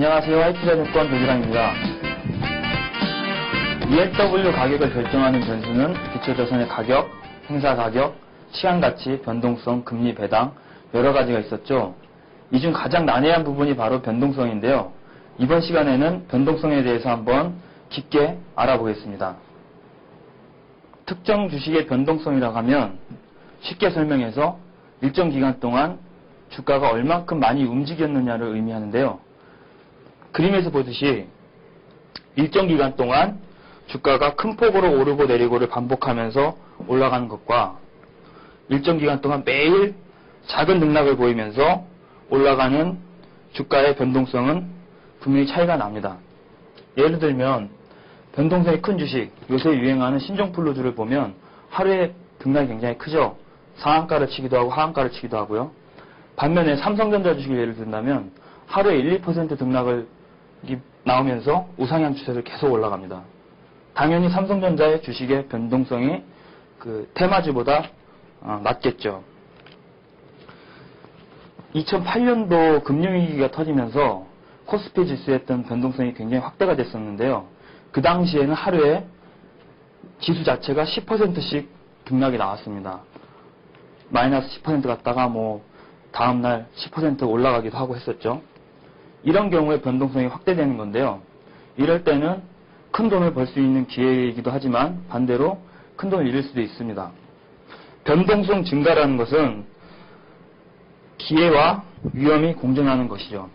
안녕하세요. 화이트자증권 조기랑입니다. ELW 가격을 결정하는 변수는 기초자산의 가격, 행사 가격, 시간 가치, 변동성, 금리 배당 여러 가지가 있었죠. 이 중 가장 난해한 부분이 바로 변동성인데요. 이번 시간에는 변동성에 대해서 한번 깊게 알아보겠습니다. 특정 주식의 변동성이라고 하면 쉽게 설명해서 일정 기간 동안 주가가 얼만큼 많이 움직였느냐를 의미하는데요. 그림에서 보듯이 일정 기간 동안 주가가 큰 폭으로 오르고 내리고를 반복하면서 올라가는 것과 일정 기간 동안 매일 작은 등락을 보이면서 올라가는 주가의 변동성은 분명히 차이가 납니다. 예를 들면 변동성이 큰 주식, 요새 유행하는 신종플루주를 보면 하루에 등락이 굉장히 크죠. 상한가를 치기도 하고 하한가를 치기도 하고요. 반면에 삼성전자 주식을 예를 든다면 하루에 1, 2% 등락을 나오면서 우상향 추세를 계속 올라갑니다. 당연히 삼성전자의 주식의 변동성이 그 테마주보다 낮겠죠. 2008년도 금융위기가 터지면서 코스피 지수에 했던 변동성이 굉장히 확대가 됐었는데요. 그 당시에는 하루에 지수 자체가 10%씩 등락이 나왔습니다. 마이너스 10% 갔다가 다음날 10% 올라가기도 하고 했었죠. 이런 경우에 변동성이 확대되는 건데요. 이럴 때는 큰 돈을 벌 수 있는 기회이기도 하지만 반대로 큰 돈을 잃을 수도 있습니다. 변동성 증가라는 것은 기회와 위험이 공존하는 것이죠.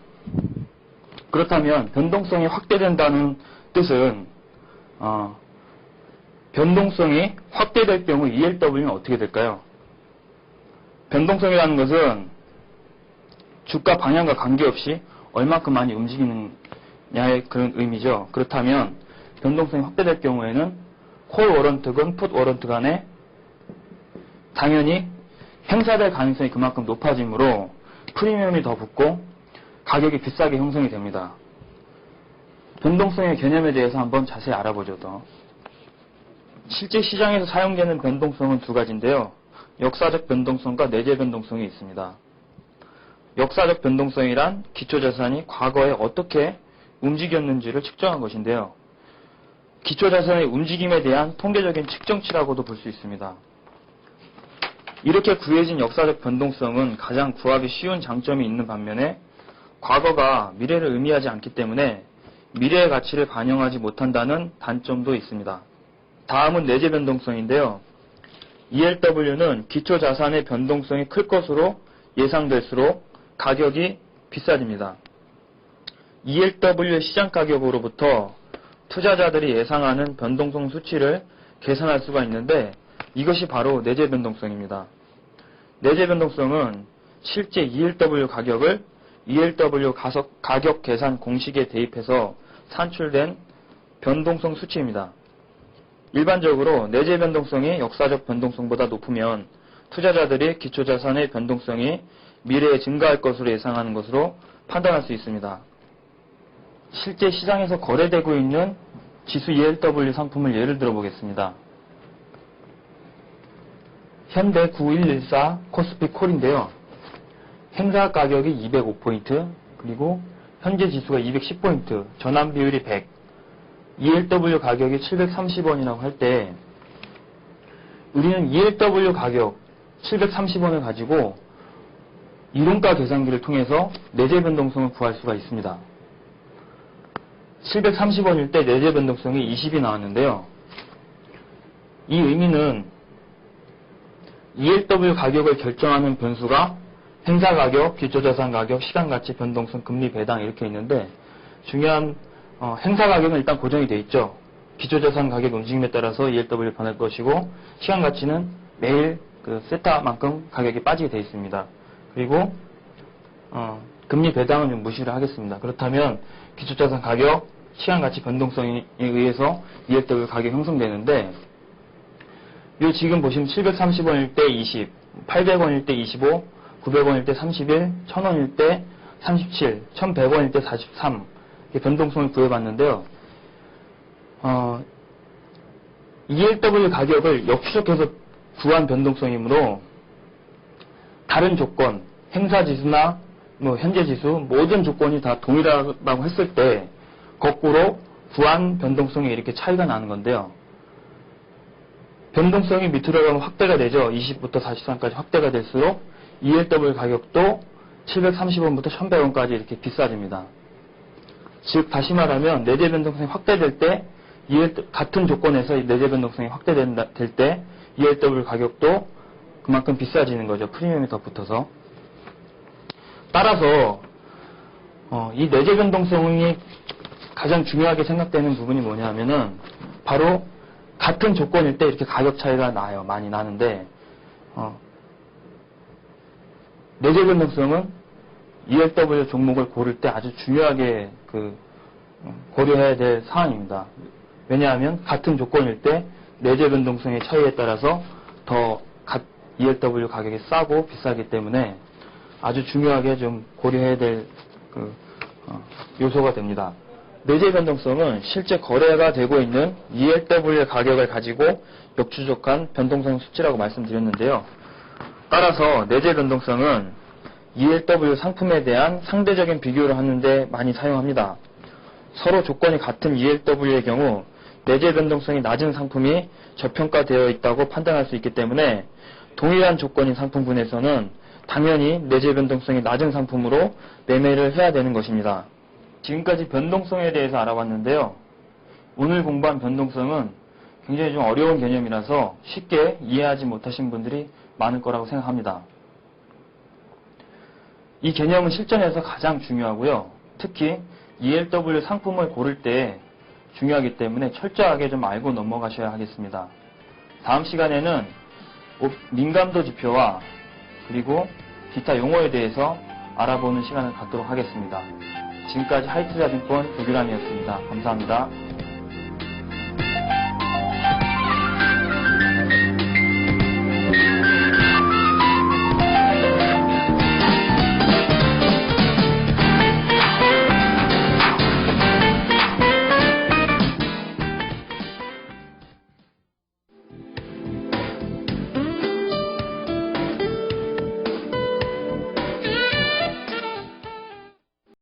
그렇다면 변동성이 확대된다는 뜻은 변동성이 확대될 경우 ELW는 어떻게 될까요? 변동성이라는 것은 주가 방향과 관계없이 얼마큼 많이 움직이느냐의 그런 의미죠. 그렇다면 변동성이 확대될 경우에는 콜 워런트건 풋 워런트 간에 당연히 행사될 가능성이 그만큼 높아지므로 프리미엄이 더 붙고 가격이 비싸게 형성이 됩니다. 변동성의 개념에 대해서 한번 자세히 알아보죠. 실제 시장에서 사용되는 변동성은 두 가지인데요. 역사적 변동성과 내재 변동성이 있습니다. 역사적 변동성이란 기초자산이 과거에 어떻게 움직였는지를 측정한 것인데요. 기초자산의 움직임에 대한 통계적인 측정치라고도 볼 수 있습니다. 이렇게 구해진 역사적 변동성은 가장 구하기 쉬운 장점이 있는 반면에 과거가 미래를 의미하지 않기 때문에 미래의 가치를 반영하지 못한다는 단점도 있습니다. 다음은 내재 변동성인데요. ELW는 기초자산의 변동성이 클 것으로 예상될수록 가격이 비싸집니다. ELW의 시장 가격으로부터 투자자들이 예상하는 변동성 수치를 계산할 수가 있는데 이것이 바로 내재 변동성입니다. 내재 변동성은 실제 ELW 가격을 ELW 가격 계산 공식에 대입해서 산출된 변동성 수치입니다. 일반적으로 내재 변동성이 역사적 변동성보다 높으면 투자자들이 기초자산의 변동성이 미래에 증가할 것으로 예상하는 것으로 판단할 수 있습니다. 실제 시장에서 거래되고 있는 지수 ELW 상품을 예를 들어 보겠습니다. 현대 9114 코스피 콜인데요. 행사 가격이 205포인트, 그리고 현재 지수가 210포인트, 전환 비율이 100, ELW 가격이 730원이라고 할 때 우리는 ELW 가격 730원을 가지고 이론가 계산기를 통해서 내재 변동성을 구할 수가 있습니다. 730원일 때 내재 변동성이 20이 나왔는데요. 이 의미는 ELW 가격을 결정하는 변수가 행사 가격, 기초자산 가격, 시간 가치, 변동성, 금리 배당 이렇게 있는데 중요한 행사 가격은 일단 고정이 되어 있죠. 기초자산 가격 움직임에 따라서 ELW 변할 것이고 시간 가치는 매일 그 세타만큼 가격이 빠지게 되어 있습니다. 그리고 금리 배당은 좀 무시를 하겠습니다. 그렇다면 기초자산 가격, 시간 가치 변동성에 의해서 ELW 가격이 형성되는데 이 지금 보시면 730원일 때 20, 800원일 때 25, 900원일 때 31, 1000원일 때 37, 1100원일 때 43 이렇게 변동성을 구해봤는데요. ELW 가격을 역추적해서 구한 변동성이므로 다른 조건, 행사지수나 뭐 현재 지수 모든 조건이 다 동일하다고 했을 때 거꾸로 구한 변동성이 이렇게 차이가 나는 건데요. 변동성이 밑으로 가면 확대가 되죠. 20부터 43까지 확대가 될수록 ELW 가격도 730원부터 1100원까지 이렇게 비싸집니다. 즉 다시 말하면 내재 변동성이 확대될 때 같은 조건에서 내재 변동성이 확대될 때 ELW 가격도 그만큼 비싸지는 거죠. 프리미엄이 더 붙어서. 따라서 이 내재 변동성이 가장 중요하게 생각되는 부분이 뭐냐면은 바로 같은 조건일 때 이렇게 가격 차이가 나요. 많이 나는데 내재 변동성은 ELW 종목을 고를 때 아주 중요하게 고려해야 될 사안입니다. 왜냐하면 같은 조건일 때 내재 변동성의 차이에 따라서 더 ELW 가격이 싸고 비싸기 때문에 아주 중요하게 좀 고려해야 될 요소가 됩니다. 내재 변동성은 실제 거래가 되고 있는 ELW 가격을 가지고 역추적한 변동성 수치라고 말씀드렸는데요. 따라서 내재 변동성은 ELW 상품에 대한 상대적인 비교를 하는데 많이 사용합니다. 서로 조건이 같은 ELW의 경우 내재 변동성이 낮은 상품이 저평가되어 있다고 판단할 수 있기 때문에 동일한 조건인 상품군에서는 당연히 내재 변동성이 낮은 상품으로 매매를 해야 되는 것입니다. 지금까지 변동성에 대해서 알아봤는데요. 오늘 공부한 변동성은 굉장히 좀 어려운 개념이라서 쉽게 이해하지 못하신 분들이 많을 거라고 생각합니다. 이 개념은 실전에서 가장 중요하고요. 특히 ELW 상품을 고를 때 중요하기 때문에 철저하게 좀 알고 넘어가셔야 하겠습니다. 다음 시간에는 민감도 지표와 그리고 기타 용어에 대해서 알아보는 시간을 갖도록 하겠습니다. 지금까지 하이투자증권 조규람이었습니다. 감사합니다.